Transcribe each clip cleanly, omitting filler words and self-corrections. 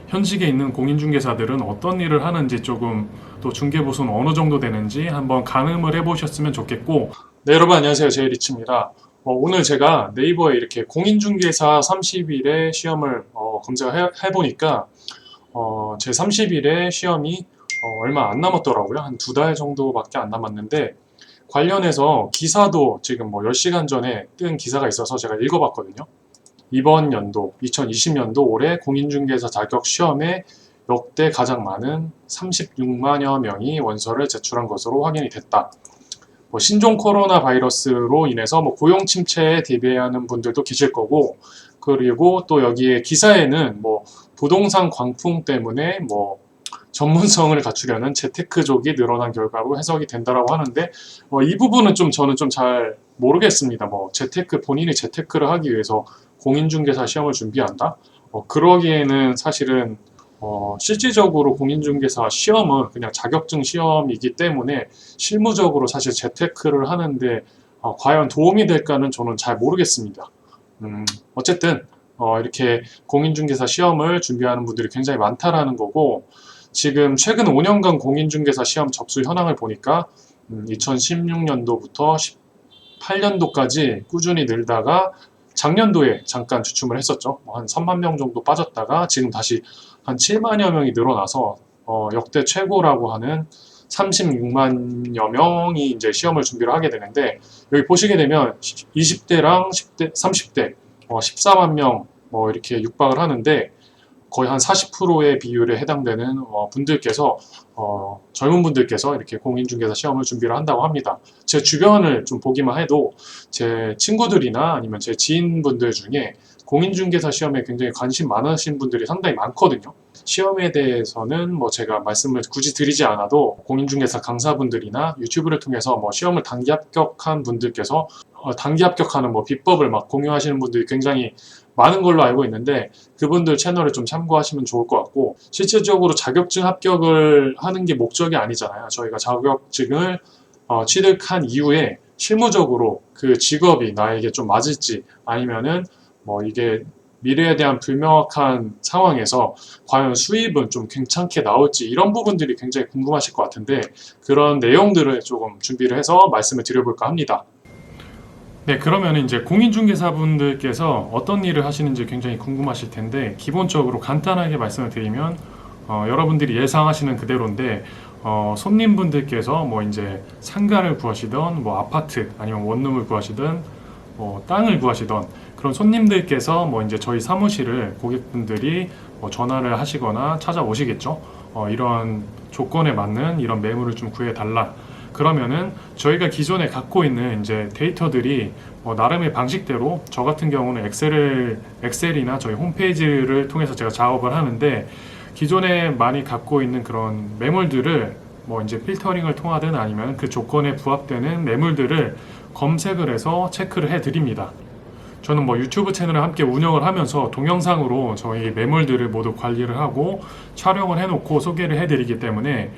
현직에 있는 공인중개사들은 어떤 일을 하는지 조금 또 중개보수는 어느 정도 되는지 한번 가늠을 해보셨으면 좋겠고. 네, 여러분 안녕하세요. 제이리치입니다. 오늘 제가 네이버에 이렇게 공인중개사 30일의 시험을 검색을 해보니까 제 30일의 시험이 얼마 안 남았더라고요. 한 2달 정도밖에 안 남았는데 관련해서 기사도 지금 10시간 전에 뜬 기사가 있어서 제가 읽어봤거든요. 이번 연도 2020년도 올해 공인중개사 자격 시험에 역대 가장 많은 36만여 명이 원서를 제출한 것으로 확인이 됐다. 신종 코로나 바이러스로 인해서 고용 침체에 대비하는 분들도 계실 거고, 그리고 또 여기에 기사에는 부동산 광풍 때문에 전문성을 갖추려는 재테크족이 늘어난 결과로 해석이 된다라고 하는데, 이 부분은 저는 좀 잘 모르겠습니다. 본인이 재테크를 하기 위해서 공인중개사 시험을 준비한다? 그러기에는 사실은 실질적으로 공인중개사 시험은 그냥 자격증 시험이기 때문에 실무적으로 사실 재테크를 하는데 과연 도움이 될까는 저는 잘 모르겠습니다. 어쨌든 이렇게 공인중개사 시험을 준비하는 분들이 굉장히 많다라는 거고, 지금 최근 5년간 공인중개사 시험 접수 현황을 보니까 2016년도부터 18년도까지 꾸준히 늘다가 작년도에 잠깐 주춤을 했었죠. 한 3만 명 정도 빠졌다가 지금 다시 한 7만여 명이 늘어나서 역대 최고라고 하는 36만여 명이 이제 시험을 준비를 하게 되는데, 여기 보시게 되면 20대랑 10대, 30대 14만 명 이렇게 육박을 하는데, 거의 한 40%의 비율에 해당되는 분들께서 젊은 분들께서 이렇게 공인중개사 시험을 준비를 한다고 합니다. 제 주변을 좀 보기만 해도 제 친구들이나 아니면 제 지인분들 중에 공인중개사 시험에 굉장히 관심 많으신 분들이 상당히 많거든요. 시험에 대해서는 제가 말씀을 굳이 드리지 않아도 공인중개사 강사분들이나 유튜브를 통해서 시험을 단기 합격한 분들께서 단기 합격하는 비법을 공유하시는 분들이 굉장히 많은 걸로 알고 있는데, 그분들 채널을 좀 참고하시면 좋을 것 같고, 실질적으로 자격증 합격을 하는 게 목적이 아니잖아요. 저희가 자격증을 취득한 이후에 실무적으로 그 직업이 나에게 좀 맞을지, 아니면은 이게 미래에 대한 불명확한 상황에서 과연 수입은 좀 괜찮게 나올지, 이런 부분들이 굉장히 궁금하실 것 같은데, 그런 내용들을 조금 준비를 해서 말씀을 드려볼까 합니다. 네, 그러면 이제 공인중개사분들께서 어떤 일을 하시는지 굉장히 궁금하실 텐데, 기본적으로 간단하게 말씀을 드리면 여러분들이 예상하시는 그대로인데, 손님분들께서 이제 상가를 구하시던 아파트 아니면 원룸을 구하시던 땅을 구하시던 그런 손님들께서 이제 저희 사무실을 고객분들이 전화를 하시거나 찾아오시겠죠. 이런 조건에 맞는 이런 매물을 좀 구해달라. 그러면은 저희가 기존에 갖고 있는 이제 데이터들이 나름의 방식대로, 저 같은 경우는 엑셀이나 저희 홈페이지를 통해서 제가 작업을 하는데, 기존에 많이 갖고 있는 그런 매물들을 이제 필터링을 통하든 아니면 그 조건에 부합되는 매물들을 검색을 해서 체크를 해 드립니다. 저는 유튜브 채널을 함께 운영을 하면서 동영상으로 저희 매물들을 모두 관리를 하고 촬영을 해놓고 소개를 해드리기 때문에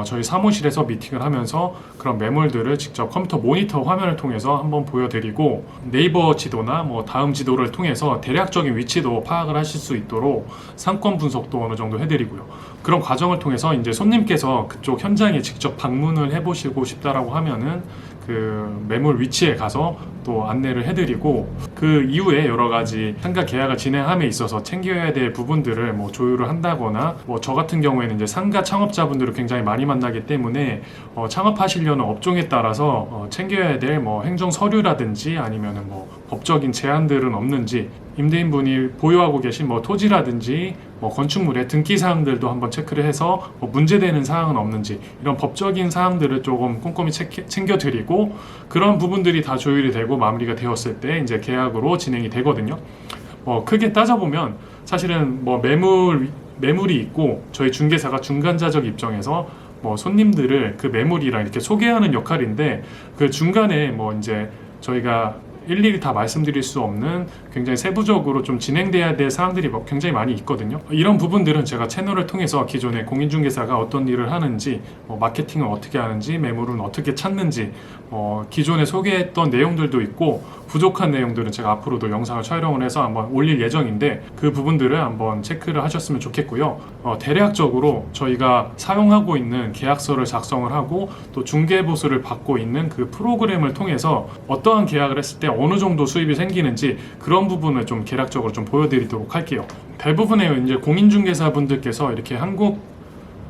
저희 사무실에서 미팅을 하면서 그런 매물들을 직접 컴퓨터 모니터 화면을 통해서 한번 보여드리고, 네이버 지도나 다음 지도를 통해서 대략적인 위치도 파악을 하실 수 있도록 상권 분석도 어느 정도 해드리고요. 그런 과정을 통해서 이제 손님께서 그쪽 현장에 직접 방문을 해보시고 싶다라고 하면은 그 매물 위치에 가서 또 안내를 해드리고, 그 이후에 여러 가지 상가 계약을 진행함에 있어서 챙겨야 될 부분들을 조율을 한다거나, 저 같은 경우에는 이제 상가 창업자분들을 굉장히 많이 만나기 때문에 창업하시려는 업종에 따라서 챙겨야 될 행정 서류라든지 아니면은 법적인 제한들은 없는지, 임대인분이 보유하고 계신 토지라든지 건축물의 등기 사항들도 한번 체크를 해서 문제되는 사항은 없는지, 이런 법적인 사항들을 조금 꼼꼼히 챙겨드리고, 그런 부분들이 다 조율이 되고 마무리가 되었을 때 이제 계약으로 진행이 되거든요. 크게 따져보면 사실은 매물이 있고 저희 중개사가 중간자적 입장에서 손님들을 그 매물이랑 이렇게 소개하는 역할인데, 그 중간에 이제 저희가 일일이 다 말씀드릴 수 없는 굉장히 세부적으로 좀 진행돼야 될 사항들이 굉장히 많이 있거든요. 이런 부분들은 제가 채널을 통해서 기존의 공인중개사가 어떤 일을 하는지, 마케팅을 어떻게 하는지, 매물은 어떻게 찾는지, 기존에 소개했던 내용들도 있고 부족한 내용들은 제가 앞으로도 영상을 촬영을 해서 한번 올릴 예정인데 그 부분들을 한번 체크를 하셨으면 좋겠고요. 대략적으로 저희가 사용하고 있는 계약서를 작성을 하고 또 중개보수를 받고 있는 그 프로그램을 통해서 어떠한 계약을 했을 때 어느 정도 수입이 생기는지 그런 부분을 좀 개략적으로 좀 보여드리도록 할게요. 대부분의 이제 공인중개사분들께서 이렇게 한국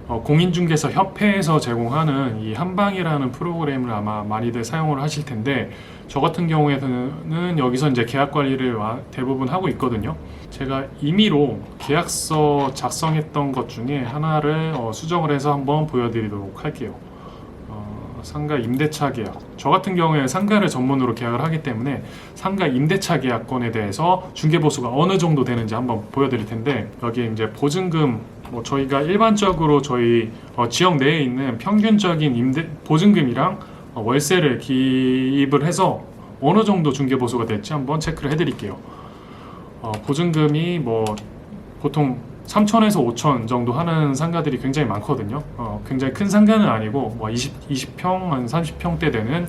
공인중개사 협회에서 제공하는 이 한방이라는 프로그램을 아마 많이들 사용을 하실 텐데 저 같은 경우에는 여기서 이제 계약 관리를 대부분 하고 있거든요. 제가 임의로 계약서 작성했던 것 중에 하나를 수정을 해서 한번 보여드리도록 할게요. 상가 임대차 계약. 저 같은 경우에 상가를 전문으로 계약을 하기 때문에 상가 임대차 계약권에 대해서 중개보수가 어느 정도 되는지 한번 보여드릴 텐데 여기 이제 보증금 저희가 일반적으로 저희 지역 내에 있는 평균적인 보증금이랑 월세를 기입을 해서 어느 정도 중개보수가 될지 한번 체크를 해드릴게요. 보증금이 보통 3천에서 5천 정도 하는 상가들이 굉장히 많거든요. 굉장히 큰 상가는 아니고 20평, 한 30평대 되는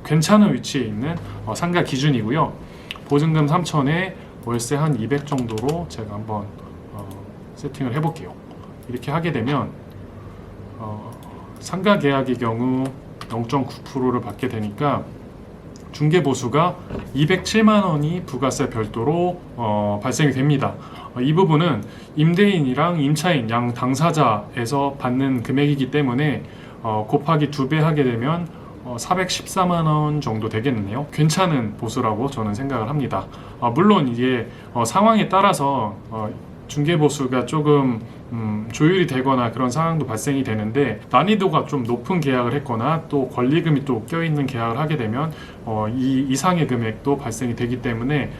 괜찮은 위치에 있는 상가 기준이고요. 보증금 3천에 월세 한 200 정도로 제가 한번 세팅을 해볼게요. 이렇게 하게 되면 상가 계약의 경우 0.9%를 받게 되니까 중개보수가 207만 원이 부가세 별도로 발생이 됩니다. 이 부분은 임대인이랑 임차인 양 당사자에서 받는 금액이기 때문에 곱하기 2배 하게 되면 414만 원 정도 되겠네요. 괜찮은 보수라고 저는 생각을 합니다. 물론 이게 상황에 따라서 중개보수가 조금 조율이 되거나 그런 상황도 발생이 되는데 난이도가 좀 높은 계약을 했거나 또 권리금이 또 껴있는 계약을 하게 되면 이 이상의 금액도 발생이 되기 때문에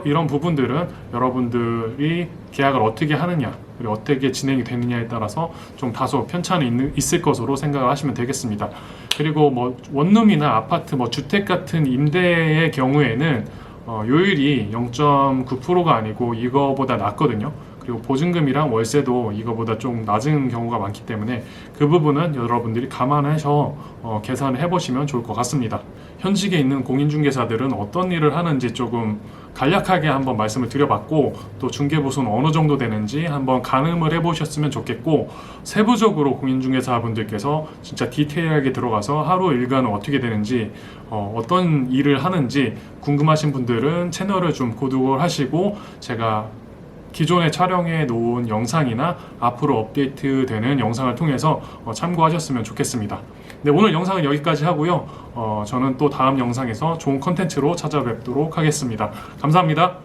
이런 부분들은 여러분들이 계약을 어떻게 하느냐 그리고 어떻게 진행이 되느냐에 따라서 좀 다소 편차는 있을 것으로 생각을 하시면 되겠습니다. 그리고 원룸이나 아파트 주택 같은 임대의 경우에는 요율이 0.9%가 아니고 이거보다 낮거든요. 그리고 보증금이랑 월세도 이거보다 좀 낮은 경우가 많기 때문에 그 부분은 여러분들이 감안해서 계산을 해보시면 좋을 것 같습니다. 현직에 있는 공인중개사들은 어떤 일을 하는지 조금 간략하게 한번 말씀을 드려봤고 또 중개보수는 어느 정도 되는지 한번 가늠을 해보셨으면 좋겠고 세부적으로 공인중개사분들께서 진짜 디테일하게 들어가서 하루 일과는 어떻게 되는지 어떤 일을 하는지 궁금하신 분들은 채널을 좀 구독을 하시고 제가 기존에 촬영해 놓은 영상이나 앞으로 업데이트 되는 영상을 통해서 참고하셨으면 좋겠습니다. 네, 오늘 영상은 여기까지 하고요. 저는 또 다음 영상에서 좋은 컨텐츠로 찾아뵙도록 하겠습니다. 감사합니다.